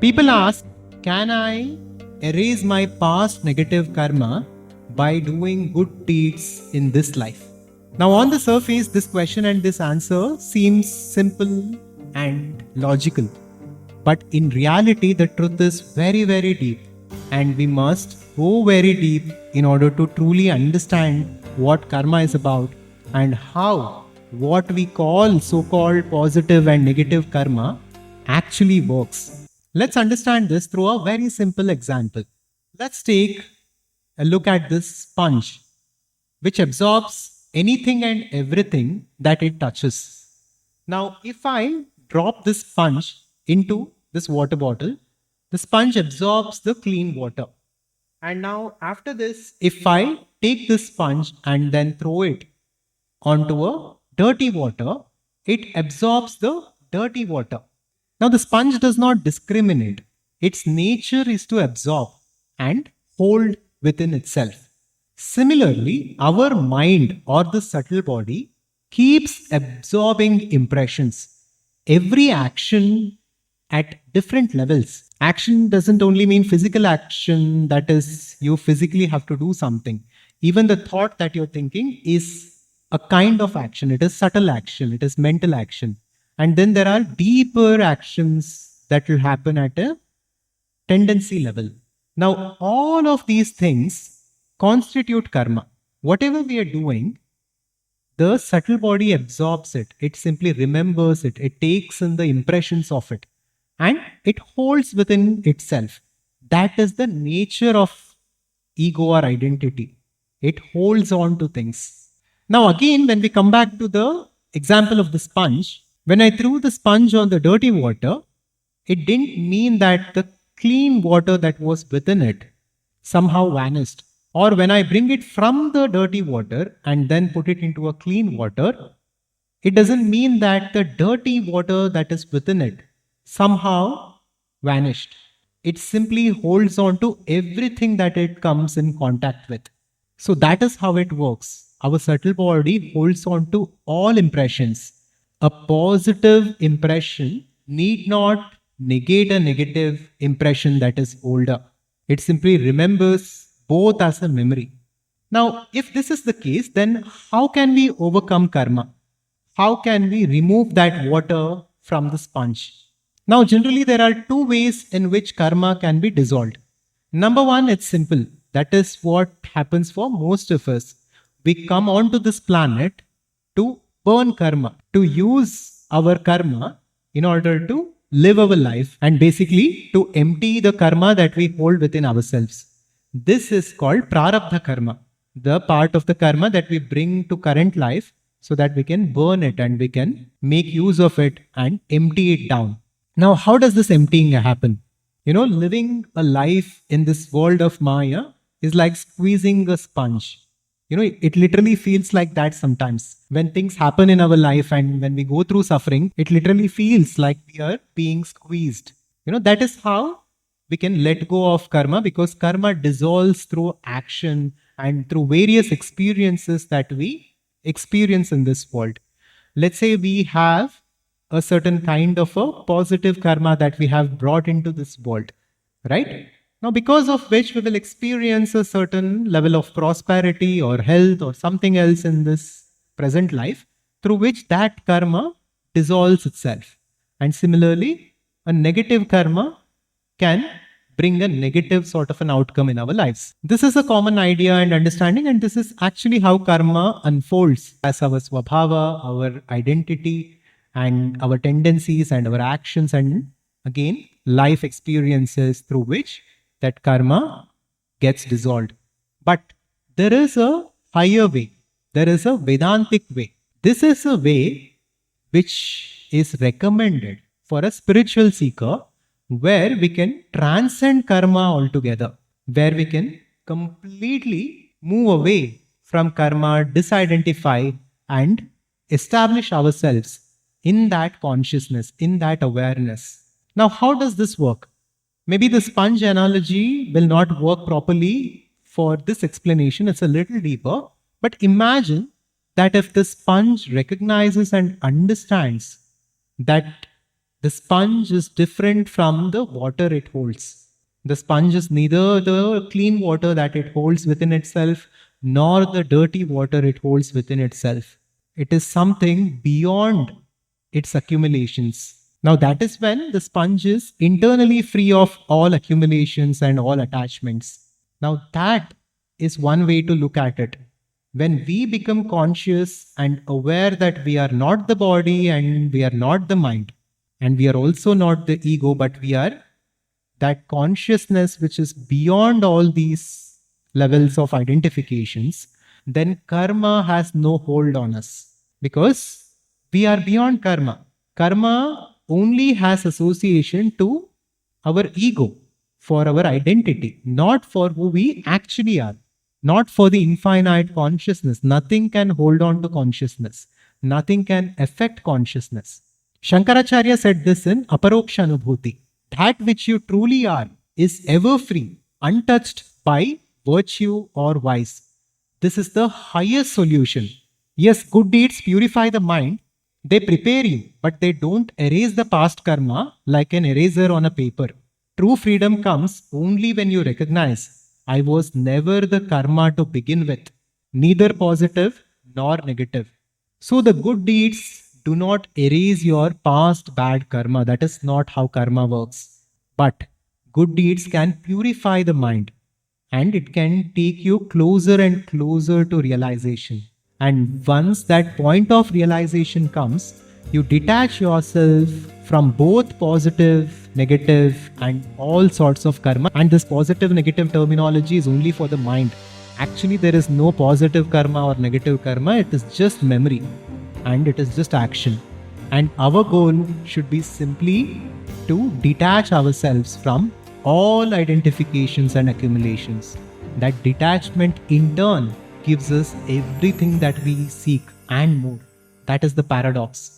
People ask, can I erase my past negative karma by doing good deeds in this life? Now, on the surface, this question and this answer seems simple and logical. But in reality, the truth is very, very deep. And we must go very deep in order to truly understand what karma is about and how what we call so-called positive and negative karma actually works. Let's understand this through a very simple example. Let's take a look at this sponge, which absorbs anything and everything that it touches. Now, if I drop this sponge into this water bottle, the sponge absorbs the clean water. And now, after this, if I take this sponge and then throw it onto a dirty water, it absorbs the dirty water. Now, the sponge does not discriminate. Its nature is to absorb and hold within itself. Similarly, our mind or the subtle body keeps absorbing impressions. Every action at different levels. Action doesn't only mean physical action, that is, you physically have to do something. Even the thought that you're thinking is a kind of action. It is subtle action, it is mental action. And then there are deeper actions that will happen at a tendency level. Now, all of these things constitute karma. Whatever we are doing, the subtle body absorbs it. It simply remembers it. It takes in the impressions of it. And it holds within itself. That is the nature of ego or identity. It holds on to things. Now again, when we come back to the example of the sponge, when I threw the sponge on the dirty water, it didn't mean that the clean water that was within it somehow vanished. Or when I bring it from the dirty water and then put it into a clean water, it doesn't mean that the dirty water that is within it somehow vanished. It simply holds on to everything that it comes in contact with. So that is how it works. Our subtle body holds on to all impressions. A positive impression need not negate a negative impression that is older. It simply remembers both as a memory. Now, if this is the case, then how can we overcome karma? How can we remove that water from the sponge? Now, generally, there are two ways in which karma can be dissolved. Number one, it's simple. That is what happens for most of us. We come onto this planet to burn karma, to use our karma in order to live our life and basically to empty the karma that we hold within ourselves. This is called prarabdha karma, the part of the karma that we bring to current life so that we can burn it and we can make use of it and empty it down. Now, how does this emptying happen? Living a life in this world of Maya is like squeezing a sponge. It literally feels like that sometimes. When things happen in our life and when we go through suffering, it literally feels like we are being squeezed. That is how we can let go of karma, because karma dissolves through action and through various experiences that we experience in this world. Let's say we have a certain kind of a positive karma that we have brought into this world, right? Now, because of which we will experience a certain level of prosperity or health or something else in this present life, through which that karma dissolves itself. And similarly, a negative karma can bring a negative sort of an outcome in our lives. This is a common idea and understanding, and this is actually how karma unfolds as our swabhava, our identity, and our tendencies and our actions, and again, life experiences through which that karma gets dissolved. But there is a higher way. There is a Vedantic way. This is a way which is recommended for a spiritual seeker, where we can transcend karma altogether, where we can completely move away from karma, disidentify and establish ourselves in that consciousness, in that awareness. Now, how does this work? Maybe the sponge analogy will not work properly for this explanation. It's a little deeper. But imagine that if the sponge recognizes and understands that The sponge is different from the water it holds. The sponge is neither the clean water that it holds within itself nor the dirty water it holds within itself. It is something beyond its accumulations. Now, that is when the sponge is internally free of all accumulations and all attachments. Now, that is one way to look at it. When we become conscious and aware that we are not the body and we are not the mind, and we are also not the ego, but we are that consciousness which is beyond all these levels of identifications, then karma has no hold on us because we are beyond karma. Karma only has association to our ego, for our identity, not for who we actually are, not for the infinite consciousness. Nothing can hold on to consciousness, nothing can affect consciousness. Shankaracharya said this in Aparoksha Anubhuti. That which you truly are is ever free, untouched by virtue or vice. This is the highest solution. Yes, good deeds purify the mind. They prepare you, but they don't erase the past karma like an eraser on a paper. True freedom comes only when you recognize, I was never the karma to begin with, neither positive nor negative. So the good deeds do not erase your past bad karma. That is not how karma works. But good deeds can purify the mind and it can take you closer and closer to realization. And once that point of realization comes, you detach yourself from both positive, negative, and all sorts of karma. And this positive, negative terminology is only for the mind. Actually, there is no positive karma or negative karma, it is just memory and it is just action. And our goal should be simply to detach ourselves from all identifications and accumulations. That detachment in turn gives us everything that we seek and more. That is the paradox.